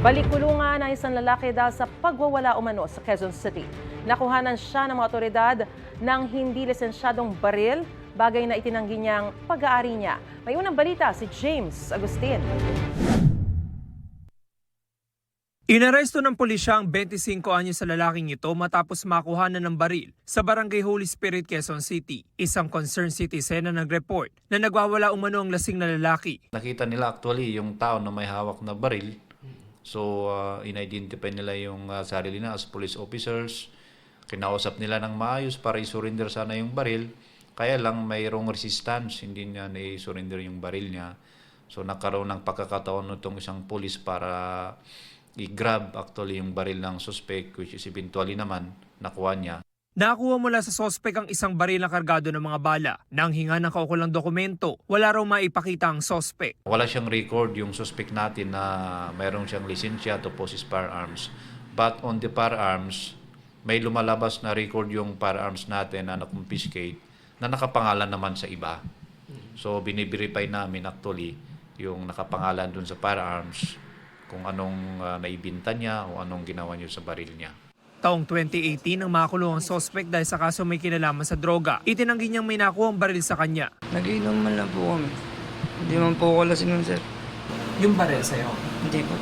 Balik kulungan ang isang lalaki dahil sa pagwawala umano sa Quezon City. Nakuhanan siya ng mga otoridad ng hindi lisensyadong baril, bagay na itinanggi niyang pag-aari niya. May unang balita si James Agustin. Inaresto ng pulisya ang 25 anyos sa lalaking ito matapos makuhanan ng baril sa Barangay Holy Spirit, Quezon City. Isang concerned citizen na nag-report na nagwawala umano ang lasing na lalaki. Nakita nila actually yung tao na may hawak na baril. So, in-identify nila yung sarili na as police officers. Kinausap nila ng maayos para i-surrender sana yung baril. Kaya lang mayroong resistance, hindi niya na-surrender yung baril niya. So, nagkaroon ng pagkakataon nitong isang police para i-grab actually yung baril ng suspect, which is eventually naman nakuha niya. Nakuha mula sa suspect ang isang baril na kargado ng mga bala. Nang hinga ng kaukulang dokumento, wala raw maipakita ang suspect. Wala siyang record yung suspect natin na mayroong siyang lisensya to possess firearms. But on the firearms, may lumalabas na record yung firearms natin na na-confiscate na nakapangalan naman sa iba. So biniverify namin actually yung nakapangalan dun sa firearms, kung anong naibinta niya o anong ginawa niya sa baril niya. Taong 2018 nang makulong ang suspect dahil sa kaso may kinalaman sa droga. Itinanggi niyang may nakuha ang baril sa kanya. Nag-inom man lang po kami. Hindi man po ako lasing nun, sir. Yung baril sa'yo? Hindi po.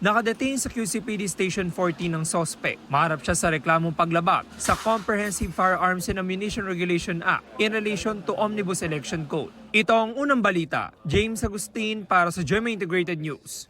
Nakadetain sa QCPD Station 14 ng suspect. Maharap siya sa reklamong paglabag sa Comprehensive Firearms and Ammunition Regulation Act in relation to Omnibus Election Code. Ito ang unang balita. James Agustin para sa GMA Integrated News.